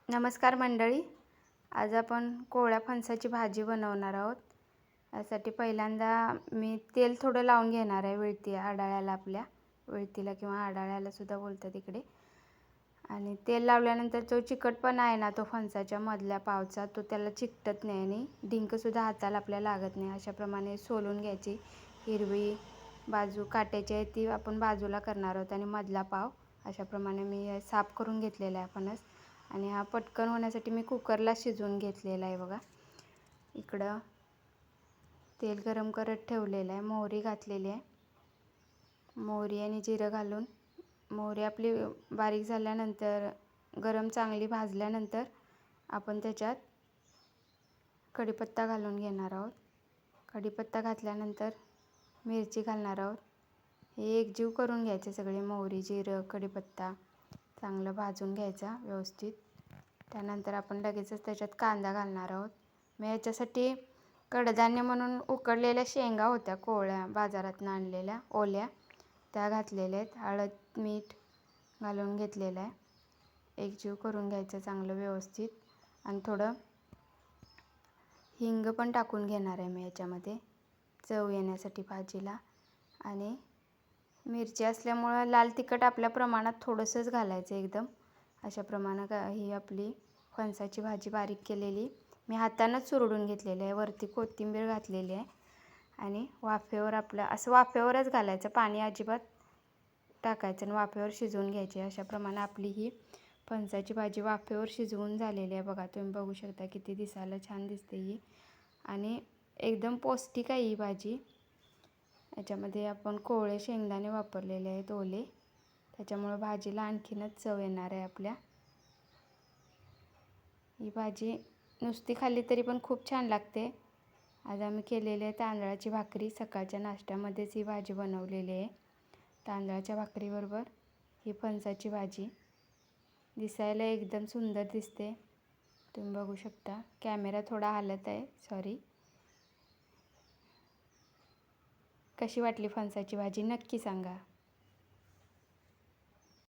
नमस्कार मंडळी. आज आपण कोवळ्या फणसाची भाजी बनवणार आहोत. यासाठी पहिल्यांदा मी तेल थोडं लावून घेणार आहे विळती आडाळ्याला, आपल्या विळतीला किंवा आडाळ्याला सुद्धा बोलतात इकडे. आणि तेल लावल्यानंतर जो चिकटपणा आहे ना, तो फणसाच्या मधल्या पावचा तो त्याला चिकटत नाही आणि डिंकसुद्धा हाताला आपल्या लागत नाही. अशाप्रमाणे सोलून घ्यायची. हिरवी बाजू काट्याची आहे ती आपण बाजूला करणार आहोत आणि मधला पाव अशाप्रमाणे मी साफ करून घेतलेला आहे फणस. आणि हा पटकन होण्यासाठी मी कुकरला शिजवून घेतलेला आहे बघा. इकडं तेल गरम करत ठेवलेलं आहे. मोहरी घातलेली आहे. मोहरी आणि जिरं घालून मोहरी आपली बारीक झाल्यानंतर गरम चांगली भाजल्यानंतर आपण त्याच्यात कढीपत्ता घालून घेणार आहोत. कढीपत्ता घातल्यानंतर मिरची घालणार आहोत. हे एकजीव करून घ्यायचे सगळे, मोहरी जिरं कढीपत्ता चांगलं भाजून घ्यायचा व्यवस्थित. त्यानंतर आपण लगेचच त्याच्यात कांदा घालणार आहोत. मी याच्यासाठी कडधान्य म्हणून उकडलेल्या शेंगा होत्या कोवळ्या बाजारातून आणलेल्या ओल्या, त्या घातलेल्या आहेत. हळद मीठ घालून घेतलेलं आहे. एकजीव करून घ्यायचं चांगलं व्यवस्थित. आणि थोडं हिंग पण टाकून घेणार आहे मी याच्यामध्ये चव येण्यासाठी भाजीला. आणि मिरची असल्यामुळं लाल तिखट आपल्या प्रमाणात थोडंसंच घालायचं एकदम. अशा प्रमाणात ही आपली फणसाची भाजी बारीक केलेली मी हातानंच चुरडून घेतलेली आहे. वरती कोथिंबीर घातलेली आहे आणि वाफेवर आपलं असं वाफेवरच घालायचं, पाणी अजिबात टाकायचं आणि वाफेवर शिजवून घ्यायची. अशा प्रमाणे आपली ही फणसाची भाजी वाफेवर शिजवून झालेली आहे बघा. तुम्ही बघू शकता किती दिसायला छान दिसते ही. आणि एकदम पौष्टिक आहे ही भाजी. याच्यामध्ये आपण कोवळे शेंगदाणे वापरलेले आहेत ओले, त्याच्यामुळं भाजीला आणखीनच चव येणार आहे आपल्या. ही भाजी नुसती खाल्ली तरी पण खूप छान लागते. आज आम्ही केलेली आहे तांदळाची भाकरी. सकाळच्या नाश्त्यामध्येच ही भाजी बनवलेली आहे. तांदळाच्या भाकरीबरोबर ही फणसाची भाजी दिसायला एकदम सुंदर दिसते. तुम्ही बघू शकता. कॅमेरा थोडा हालत आहे, सॉरी. कशी वाटली फणसाची भाजी नक्की सांगा.